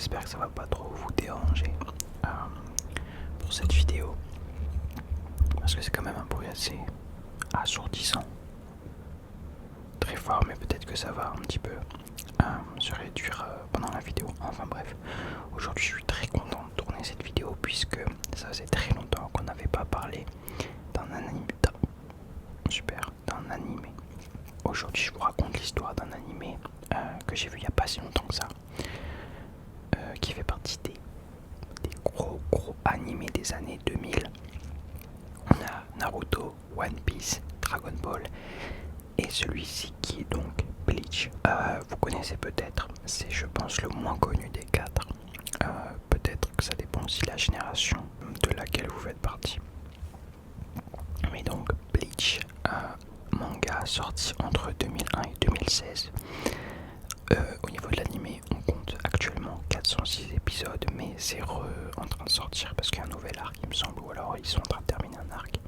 j'espère que ça va pas trop vous déranger pour cette vidéo, parce que c'est quand même un bruit assez assourdissant, très fort, mais peut-être que ça va un petit peu se réduire pendant la vidéo. Enfin bref, aujourd'hui je suis très content de tourner cette vidéo puisque ça faisait très longtemps qu'on n'avait pas parlé d'un anime. D'un animé. Aujourd'hui je vous raconte l'histoire d'un animé que j'ai vu il n'y a pas si longtemps que ça, qui fait partie des gros animés des années 2000. On a Naruto, One Piece, Dragon Ball et celui-ci qui est donc Bleach. Vous connaissez peut-être, c'est je pense le moins connu des quatre. Peut-être que ça dépend aussi de la génération de laquelle vous faites partie. Mais donc Bleach, manga sorti entre 2001 et 2016. Au niveau de l'animé, on compte actuellement 406 épisodes, mais c'est en train de sortir parce qu'il y a un nouvel arc, il me semble, ou alors ils sont en train de terminer un arc.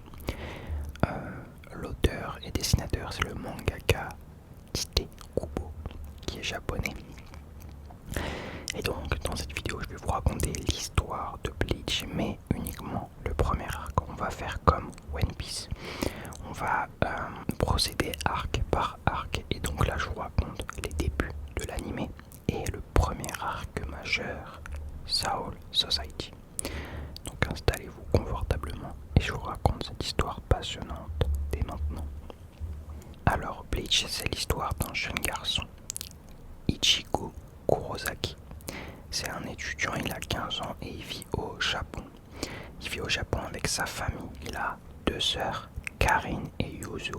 L'auteur et dessinateur, c'est le mangaka Tite Kubo, qui est japonais. Et donc, dans cette vidéo, je vais vous raconter l'histoire de Bleach, mais uniquement le premier arc. On va faire comme One Piece. On va procéder arc par arc, et donc là, je vous raconte les débuts de l'anime et le premier arc majeur, Soul Society. Donc installez-vous confortablement et je vous raconte cette histoire passionnante dès maintenant. Alors Bleach, c'est l'histoire d'un jeune garçon, Ichigo Kurosaki. C'est un étudiant, il a 15 ans et il vit au Japon. Il vit au Japon avec sa famille. Il a deux sœurs, Karin et Yuzu,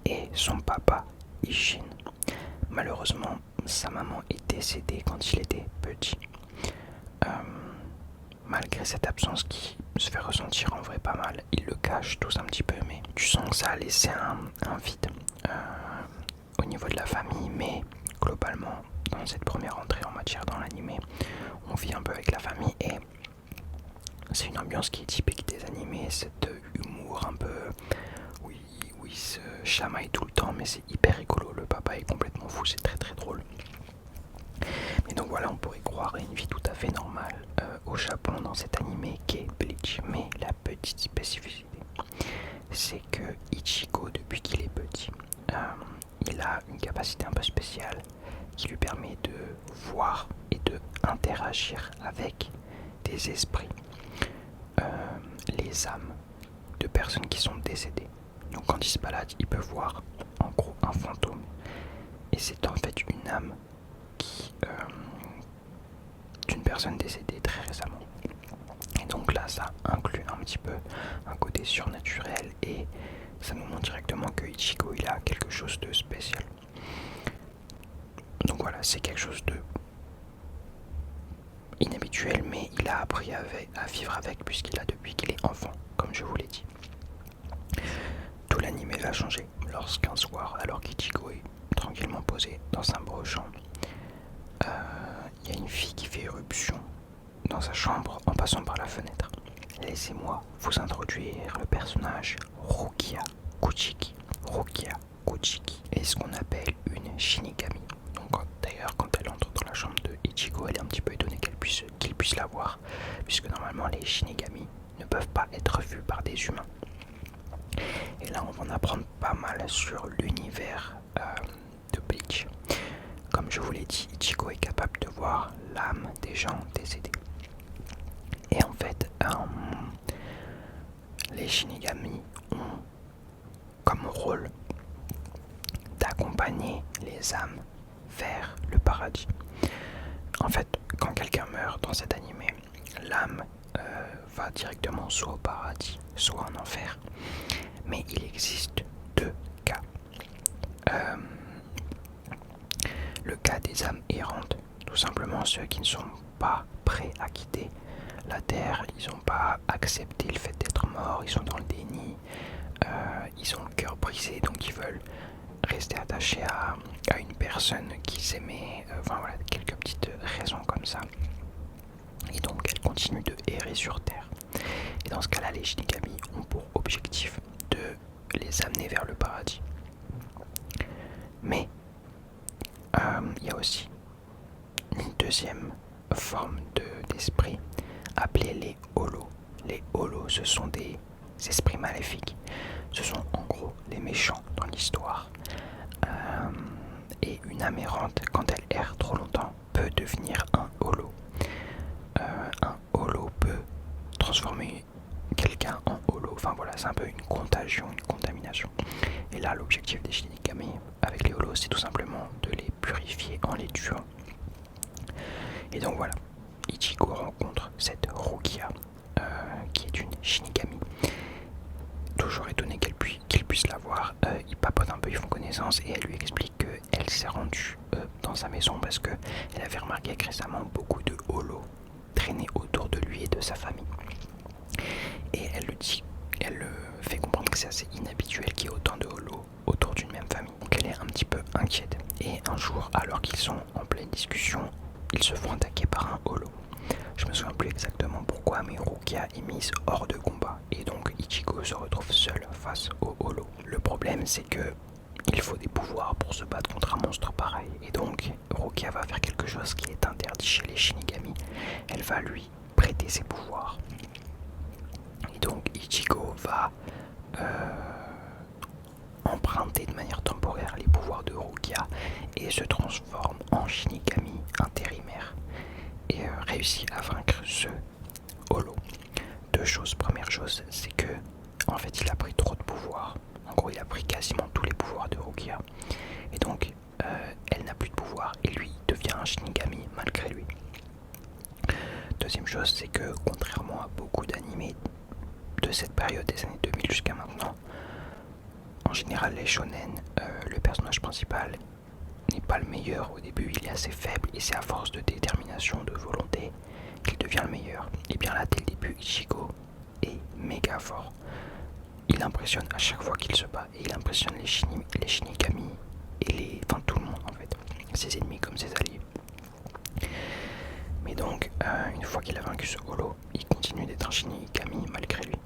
et son papa, Ishin. Malheureusement, sa maman est décédée quand il était petit. Malgré cette absence qui se fait ressentir en vrai pas mal, ils le cachent tous un petit peu, mais tu sens que ça a laissé un vide au niveau de la famille. Mais globalement, dans cette première entrée en matière dans l'animé, on vit un peu avec la famille et c'est une ambiance qui est typique des animés, cet humour un peu où il se chamaille tout le temps, mais c'est hyper rigolo. Le papa est complètement fou, c'est très très drôle. Et donc voilà, on pourrait croire à une vie tout à fait normale au Japon dans cet animé qu'est Bleach. Mais la petite spécificité, c'est que Ichigo, depuis qu'il est petit, il a une capacité un peu spéciale qui lui permet de voir et de interagir avec des esprits, les âmes de personnes qui sont décédées. Donc quand il se balade, il peut voir en gros un fantôme. Et c'est en fait une âme d'une personne décédée très récemment. Et donc là, ça inclut un petit peu un côté surnaturel et ça nous montre directement que Ichigo, il a quelque chose de spécial. Donc voilà, c'est quelque chose de inhabituel, mais il a appris à vivre avec puisqu'il a depuis qu'il est enfant, comme je vous l'ai dit. Tout l'anime va changer lorsqu'un soir, alors qu'Ichigo est tranquillement posé dans un beau champ, il y a une fille qui fait éruption dans sa chambre en passant par la fenêtre. Laissez-moi vous introduire le personnage Rukia Kuchiki. Rukia Kuchiki est ce qu'on appelle une Shinigami. Donc d'ailleurs, quand elle entre dans la chambre de Ichigo, elle est un petit peu étonnée qu'il puisse la voir, puisque normalement les Shinigami ne peuvent pas être vus par des humains. Et là, on va en apprendre pas mal sur l'univers de Bleach. Comme je vous l'ai dit, Ichigo est capable de voir l'âme des gens décédés. Et en fait, les Shinigami ont comme rôle d'accompagner les âmes vers le paradis. En fait, quand quelqu'un meurt dans cet animé, l'âme va directement soit au paradis, soit en enfer. Mais il existe deux cas. Le cas des âmes errantes, tout simplement ceux qui ne sont pas prêts à quitter la terre, ils n'ont pas accepté le fait d'être morts, ils sont dans le déni, ils ont le cœur brisé, donc ils veulent rester attachés à une personne qu'ils aimaient, enfin voilà, quelques petites raisons comme ça. Et donc elles continuent de errer sur terre. Et dans ce cas-là, les Shinigami ont pour objectif de les amener vers le paradis. Mais il y a aussi une deuxième forme d'esprit appelés les holos. Les holos, ce sont des esprits maléfiques. Ce sont en gros les méchants dans l'histoire. Et une âme errante, quand elle erre trop longtemps, peut devenir un holo. Un holo peut transformer quelqu'un en holo. Enfin voilà, c'est un peu une contagion, une contamination. Et là, l'objectif des Shinigami avec les holos, c'est tout simplement de les purifier en les tuant. Et donc voilà, Ichigo rencontre cette Rukia, qui est une Shinigami. Toujours étonné qu'il puisse la voir, il papote un peu, ils font connaissance et elle lui explique qu'elle s'est rendue dans sa maison parce qu'elle avait remarqué que récemment beaucoup de holos traînaient autour de lui et de sa famille. Et elle fait comprendre que c'est assez inhabituel qu'il y ait autant de holos autour d'une même famille. Donc elle est un petit peu inquiète. Et un jour, alors qu'ils sont en pleine discussion, ils se font attaquer par un holo. Je me souviens plus exactement pourquoi, mais Rukia est mise hors de combat. Et donc Ichigo se retrouve seul face au holo. Le problème, c'est que il faut des pouvoirs pour se battre contre un monstre pareil. Et donc Rukia va faire quelque chose qui est interdit chez les Shinigami. Elle va lui prêter ses pouvoirs. Et donc Ichigo va emprunter de manière temporaire les pouvoirs de Rukia et se transforme en Shinigami intérimaire et réussit à vaincre ce holo. Deux choses. Première chose, c'est que en fait il a pris trop de pouvoirs. En gros, il a pris quasiment tous les pouvoirs de Rukia et donc elle n'a plus de pouvoir et lui devient un Shinigami malgré lui. Deuxième chose, c'est que contrairement à beaucoup d'animés de cette période des années 2000 jusqu'à maintenant, en général les shonen, le personnage principal n'est pas le meilleur au début, il est assez faible et c'est à force de détermination, de volonté qu'il devient le meilleur. Et bien là, dès le début, Ichigo est méga fort. Il impressionne à chaque fois qu'il se bat et il impressionne les Shinigami et enfin tout le monde en fait, ses ennemis comme ses alliés. Mais donc, une fois qu'il a vaincu ce holo, il continue d'être un Shinigami malgré lui.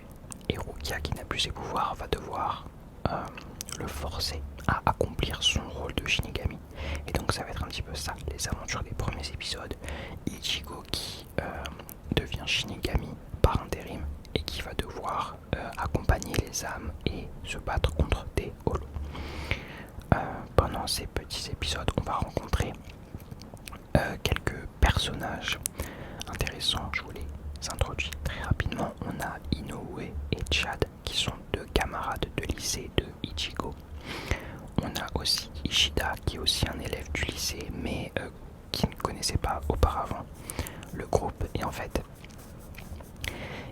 Et Rukia, qui n'a plus ses pouvoirs, va devoir le forcer à accomplir son rôle de Shinigami. Et donc ça va être un petit peu ça, les aventures des premiers épisodes. Ichigo qui devient Shinigami par intérim et qui va devoir accompagner les âmes et se battre contre des holos. Pendant ces petits épisodes, on va rencontrer quelques personnages intéressants. Je vous les introduis très rapidement. On a Inoue et Chad qui sont deux camarades de lycée de Ichigo. On a aussi Ishida qui est aussi un élève du lycée mais qui ne connaissait pas auparavant le groupe et en fait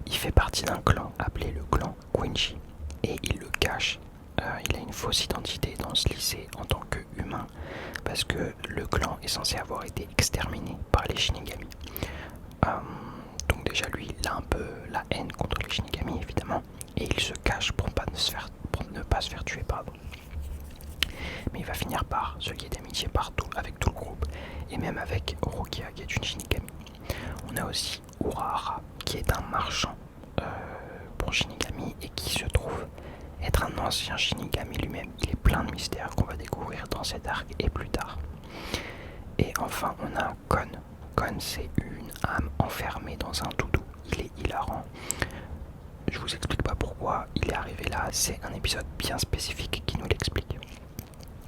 il fait partie d'un clan appelé le clan Quincy et il le cache. Il a une fausse identité dans ce lycée en tant qu'humain parce que le clan est censé avoir été exterminé par les Shinigami. Donc déjà lui il a un peu la haine contre les Shinigami évidemment et il se cache pour ne pas se faire tuer pardon. Mais il va finir par se lier d'amitié partout avec tout le groupe et même avec Rukia qui est une Shinigami. On a aussi Urahara qui est un marchand pour Shinigami et qui se trouve être un ancien Shinigami lui-même. Il est plein de mystères qu'on va découvrir dans cet arc et plus tard. Et enfin on a Kon. Kon c'est une âme enfermée dans un doudou. Il est hilarant. Je vous explique pas pourquoi il est arrivé là, c'est un épisode bien spécifique qui nous l'explique.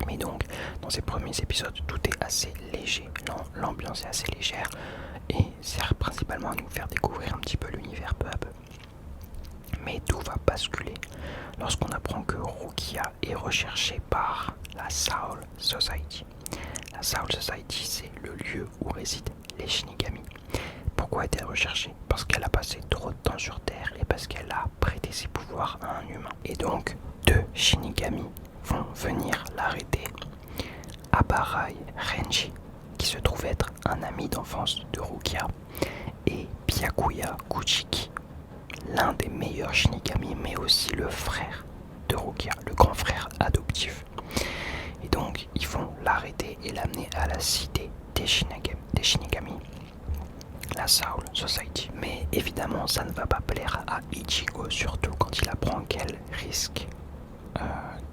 Mais donc, dans ces premiers épisodes, tout est assez léger, l'ambiance est assez légère et sert principalement à nous faire découvrir un petit peu l'univers peu à peu. Mais tout va basculer lorsqu'on apprend que Rukia est recherchée par la Soul Society. La Soul Society, c'est le lieu où résident les Shinigami. Pourquoi est-elle recherchée? Parce qu'elle a passé trop de temps sur Terre et parce qu'elle a prêté ses pouvoirs à un humain. Et donc, deux Shinigami vont venir l'arrêter. Abarai Renji, qui se trouve être un ami d'enfance de Rukia, et Byakuya Kuchiki, l'un des meilleurs Shinigami, mais aussi le frère de Rukia, le grand frère adoptif. Et donc, ils vont l'arrêter et l'amener à la cité des Shinigami, la Soul Society. Mais évidemment, ça ne va pas plaire à Ichigo, surtout quand il apprend qu'elle risque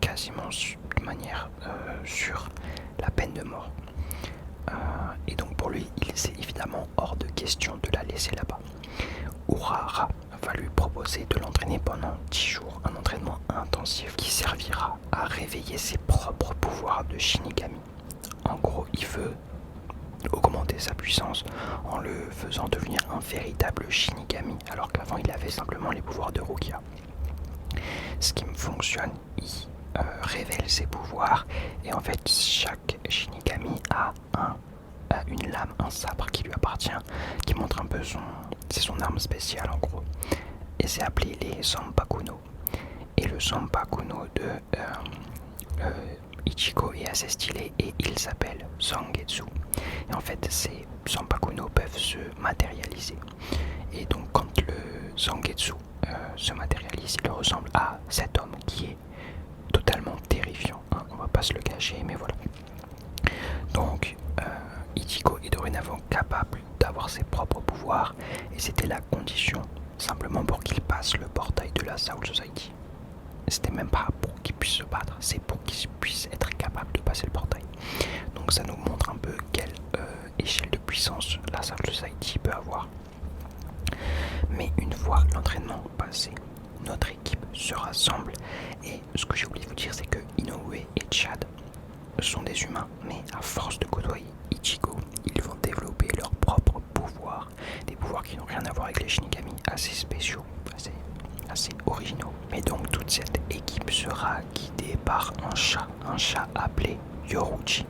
quasiment de manière sûre la peine de mort. Et donc pour lui, il sait évidemment hors de question de la laisser là-bas. Urahara va lui proposer de l'entraîner pendant 10 jours, un entraînement intensif qui servira à réveiller ses propres pouvoirs de Shinigami. En gros, il veut augmenter sa puissance en le faisant devenir un véritable Shinigami, alors qu'avant il avait simplement les pouvoirs de Rukia. Ce qui me fonctionne, il révèle ses pouvoirs, et en fait chaque Shinigami a une lame, un sabre qui lui appartient, qui montre un peu c'est son arme spéciale en gros, et c'est appelé les Zanpakuno. Et le Zanpakuno de Ichigo est assez stylé et il s'appelle Zangetsu. Et en fait, ces Zanpakuno peuvent se matérialiser. Et donc, quand le Zangetsu se matérialise, il ressemble à cet homme qui est totalement terrifiant. Hein. On va pas se le cacher, mais voilà. Donc, Ichigo est dorénavant capable d'avoir ses propres pouvoirs, et c'était la condition simplement pour qu'il passe le portail de la Soul Society. C'était même pas pour qu'il puisse se battre, c'est pour qu'il puisse être capable de passer le portail. Donc ça nous montre un peu quelle échelle de puissance la Soul Society peut avoir. Mais une fois l'entraînement passé, notre équipe se rassemble, et ce que j'ai oublié de vous dire, c'est que Inoue et Chad sont des humains, mais à force de côtoyer Ichigo, ils vont développer leurs propres pouvoirs, des pouvoirs qui n'ont rien à voir avec les Shinigami, assez spéciaux, assez originaux. Mais donc toute cette équipe sera guidée par un chat appelé Yoruchi.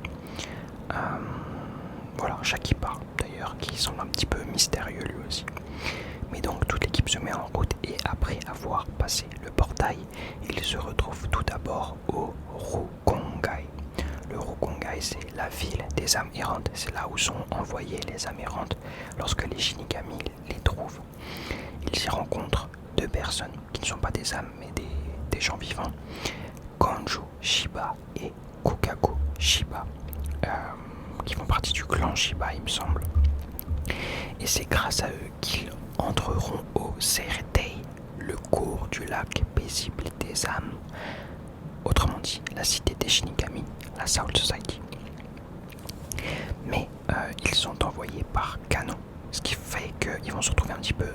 Voilà, un chat qui parle d'ailleurs, qui semble un petit peu mystérieux lui aussi. Mais donc toute l'équipe se met en route, et après avoir passé le portail, ils se retrouvent tout d'abord au Rukongai. Le Rukongai, c'est la ville des âmes errantes, c'est là où sont envoyées les âmes errantes lorsque les Shinigami les trouvent. Ils y rencontrent deux personnes qui ne sont pas des âmes mais des gens vivants, Kanju Shiba et Kukaku Shiba, qui font partie du clan Shiba, il me semble. Et c'est grâce à eux qu'ils entreront au Seiretei, le cours du lac paisible des âmes, autrement dit la cité des Shinigami, la Soul Society. Mais ils sont envoyés par Kano, ce qui fait qu'ils vont se retrouver un petit peu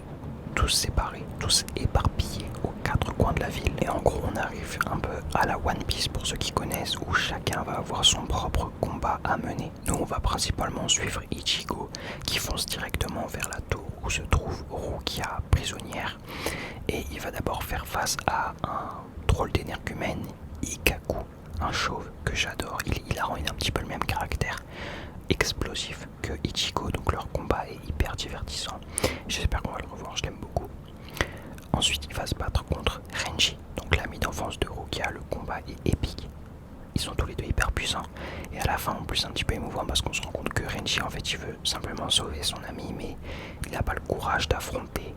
tous séparés, tous éparpillés aux quatre coins de la ville. Et en gros, on arrive un peu à la One Piece pour ceux qui connaissent, où chacun va avoir son propre combat à mener. Nous, on va principalement suivre Ichigo, qui fonce directement vers la tour où se trouve Rukia prisonnière. Et il va d'abord faire face à un drôle d'énergumène, Ikaku, un chauve que j'adore. Il a un petit peu le même caractère explosif que Ichigo, donc leur combat est hyper divertissant. J'espère qu'on va le revoir, je l'aime beaucoup. Ensuite, il va se battre contre Renji, donc l'ami d'enfance de Rukia. Le combat est épique. Ils sont tous les deux hyper puissants. Et à la fin, en plus, un petit peu émouvant parce qu'on se rend compte que Renji, en fait, il veut simplement sauver son ami, mais il n'a pas le courage d'affronter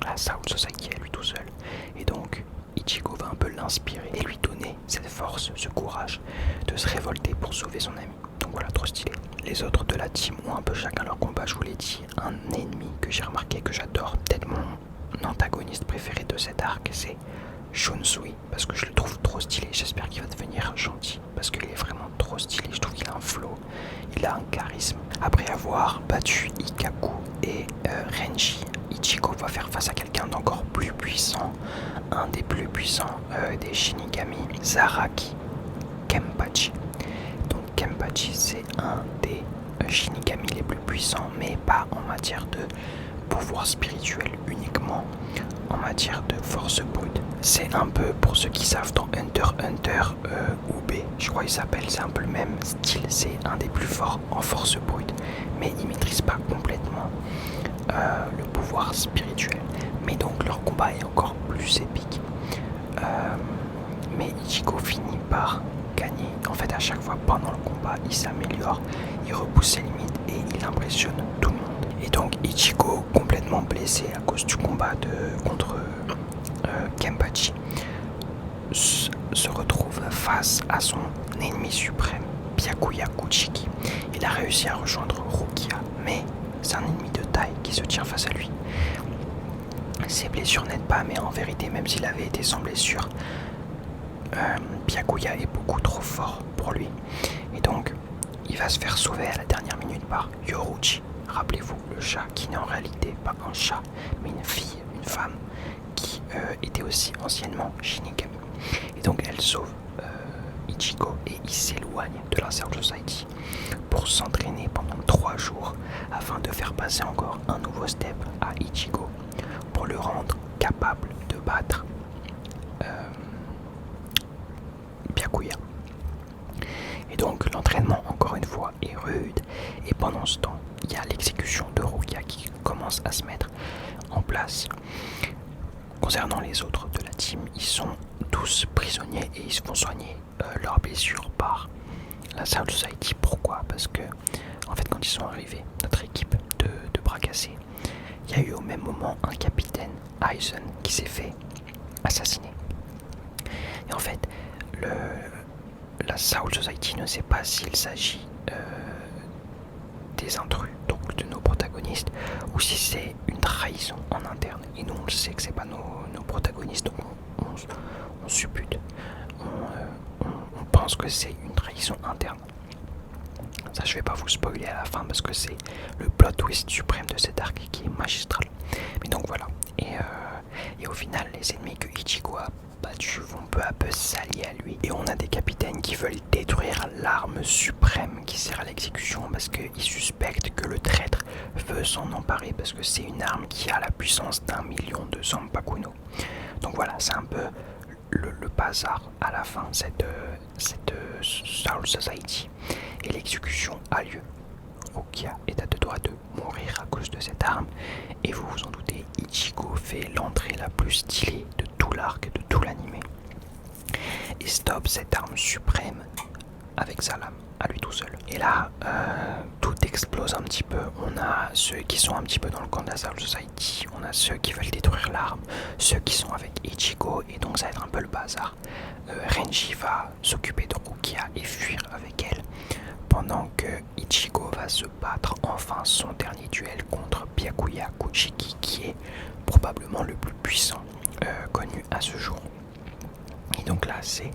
la Soul Society à lui tout seul. Et donc, Ichigo va un peu l'inspirer et lui donner cette force, ce courage de se révolter pour sauver son ami. Donc voilà, trop stylé. Les autres de la team ont un peu chacun leur combat, je vous l'ai dit. Un ennemi que j'ai remarqué, que j'adore, peut-être mon antagoniste préféré de cet arc, c'est Shunsui, parce que je le trouve trop stylé. J'espère qu'il va devenir gentil, parce qu'il est vraiment trop stylé. Je trouve qu'il a un flow, il a un charisme. Après avoir battu Ikaku et Renji, Ichigo va faire face à quelqu'un d'encore plus puissant, un des plus puissants des Shinigami, Zaraki Kenpachi. Donc Kenpachi, c'est un des Shinigami les plus puissants, mais pas en matière de pouvoir spirituel, uniquement en matière de force brute. C'est un peu, pour ceux qui savent, dans Hunter x Hunter UB, je crois qu'il s'appelle, c'est un peu le même style, c'est un des plus forts en force brute, mais il maîtrise pas complètement le pouvoir spirituel. Mais donc leur combat est encore plus épique. Mais Ichigo finit par gagner. En fait, à chaque fois pendant le combat, il s'améliore, il repousse ses limites et il impressionne tout le monde. Et donc Ichigo, complètement blessé à cause du combat contre Kenpachi, se retrouve face à son ennemi suprême, Byakuya Kuchiki. Il a réussi à rejoindre Rukia, mais c'est un ennemi de taille qui se tient face à lui. Ses blessures n'aident pas, mais en vérité, même s'il avait été sans blessure, Byakuya est beaucoup trop fort pour lui. Et donc, il va se faire sauver à la dernière minute par Yoruchi, rappelez-vous, le chat qui n'est en réalité pas un chat, mais une fille, une femme, qui était aussi anciennement Shinigami. Et donc elle sauve Ichigo et il s'éloigne de la Soul Society pour s'entraîner pendant 3 jours afin de faire passer encore un nouveau step à Ichigo pour le rendre capable de battre Byakuya. Et donc l'entraînement encore une fois est rude et pendant ce temps il y a l'exécution de Rukia qui commence à se mettre en place. Concernant les autres de la team, ils sont tous prisonniers et ils se font soigner leurs blessures par la Soul Society. Pourquoi? Parce que en fait quand ils sont arrivés, notre équipe de bras cassés, il y a eu au même moment un capitaine Aizen qui s'est fait assassiner. Et en fait la Soul Society ne sait pas s'il s'agit des intrus, donc de nos protagonistes, ou si c'est une trahison en interne. Et nous on le sait que c'est pas nos protagonistes, donc on suppute, on pense que c'est une trahison interne. Ça je vais pas vous spoiler à la fin parce que c'est le plot twist suprême de cet arc qui est magistral. Mais donc voilà, et au final les ennemis que Ichigo a battus vont peu à peu s'allier à lui. Et on a des capitaines qui veulent détruire l'arme suprême qui sert à l'exécution parce qu'ils suspectent que le traître veut s'en emparer parce que c'est une arme qui a la puissance d'1 million de Zanpakuno. Donc voilà, c'est un peu le bazar à la fin, cette Soul Society. Et l'exécution a lieu. Rukia est à 2 doigts de mourir à cause de cette arme. Et vous vous en doutez, Ichigo fait l'entrée la plus stylée de tout l'arc, de tout l'anime. Et stoppe cette arme suprême avec sa lame, à lui tout seul. Et là, tout explose un petit peu. On a ceux qui sont un petit peu dans le camp de la Soul Society, on a ceux qui veulent détruire l'arme, ceux qui sont avec Ichigo, et donc ça va être un peu le bazar. Renji va s'occuper de Rukia et fuir avec elle, pendant que Ichigo va se battre enfin son dernier duel contre Byakuya Kuchiki, qui est probablement le plus puissant connu à ce jour. Et donc là c'est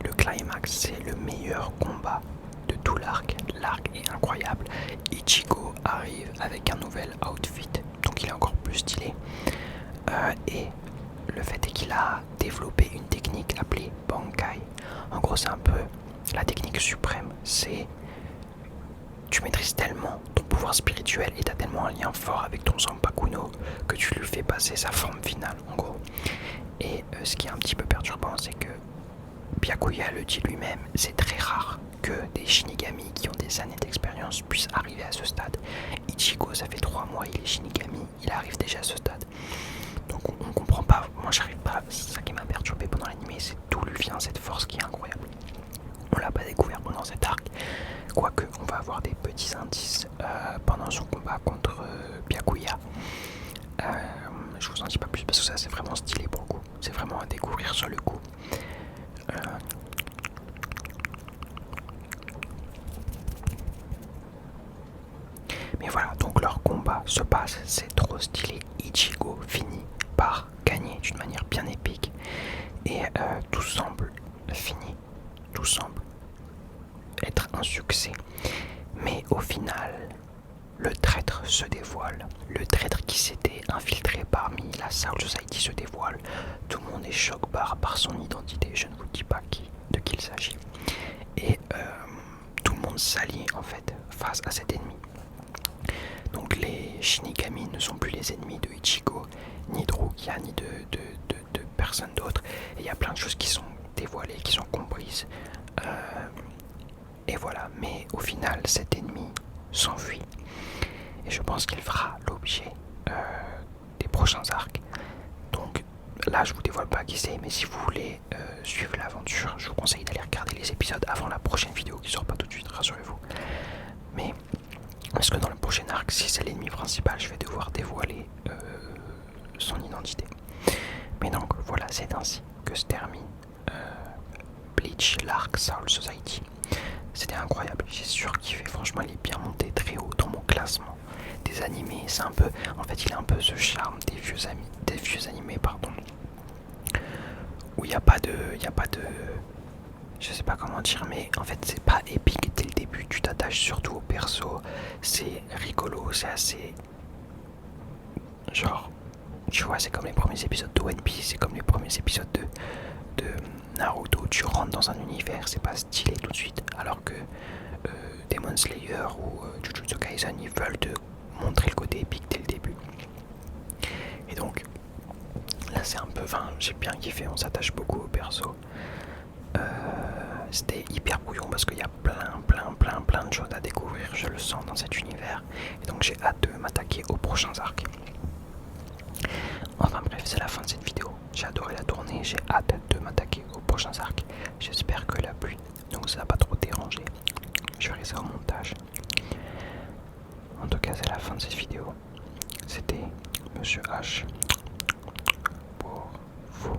le climax, c'est le meilleur combat de tout l'arc. L'arc est incroyable. Ichigo arrive avec un nouvel outfit, donc il est encore plus stylé. Et le fait est qu'il a développé une technique appelée Bankai. En gros c'est un peu la technique suprême, c'est tu maîtrises tellement ton pouvoir spirituel et t'as tellement un lien fort avec ton Zanpakuno que tu lui fais passer sa forme finale en gros. Et ce qui est un petit peu perturbant, c'est que Byakuya le dit lui-même, c'est très rare que des Shinigami qui ont des années d'expérience puissent arriver à ce stade. Ichigo, ça fait 3 mois, il est Shinigami, il arrive déjà à ce stade. Donc on comprend pas, moi j'arrive pas, c'est ça qui m'a perturbé pendant l'anime, c'est d'où lui vient cette force qui est incroyable. On l'a pas découvert pendant cet arc, quoique on va avoir des petits indices pendant son combat contre Byakuya. Je vous en dis pas plus parce que ça c'est vraiment stylé pour le coup, c'est vraiment à découvrir sur le coup. Mais voilà, donc leur combat se passe, c'est trop stylé. Ichigo finit par gagner d'une manière bien épique et tout semble fini, tout semble être un succès. Mais au final, le traître se dévoile. Le traître qui s'était infiltré parmi la Soul Society se dévoile. Tout le monde est choc-barre par son identité. Je ne vous dis pas de qui il s'agit. Et tout le monde s'allie en fait face à cet ennemi. Donc les Shinigami ne sont plus les ennemis de Ichigo, ni de Rukia, ni de personne d'autre. Et il y a plein de choses qui sont dévoilées, qui sont comprises. Et voilà, mais au final, cet ennemi s'enfuit. Et je pense qu'il fera l'objet des prochains arcs. Donc là, je vous dévoile pas qui c'est, mais si vous voulez suivre l'aventure, je vous conseille d'aller regarder les épisodes avant la prochaine vidéo qui sort pas tout de suite, rassurez-vous. Mais parce que dans le prochain arc, si c'est l'ennemi principal, je vais devoir dévoiler son identité. Mais donc voilà, c'est ainsi que se termine Bleach, l'arc Soul Society. C'était incroyable, j'ai surkiffé, franchement il est bien monté très haut dans mon classement des animés. C'est un peu, en fait il a un peu ce charme des vieux animés pardon, où il n'y a pas de, je sais pas comment dire, mais en fait c'est pas épique dès le début tu t'attaches surtout au perso, c'est rigolo, c'est assez... Genre, tu vois, c'est comme les premiers épisodes de One Piece, c'est comme les premiers épisodes de Naruto, tu rentres dans un univers, c'est pas stylé tout de suite, alors que Demon Slayer ou Jujutsu Kaisen, ils veulent te montrer le côté épique dès le début. Et donc, là c'est un peu, enfin, j'ai bien kiffé, on s'attache beaucoup au perso. C'était hyper brouillon parce qu'il y a plein de choses à découvrir, je le sens dans cet univers. Et donc j'ai hâte de m'attaquer aux prochains arcs. Enfin bref, c'est la fin de cette vidéo. J'ai adoré la tournée, j'ai hâte de m'attaquer aux prochains arcs. J'espère que la pluie ne vous a pas trop dérangé. Je ferai ça au montage. En tout cas, c'est la fin de cette vidéo. C'était Monsieur H pour vous.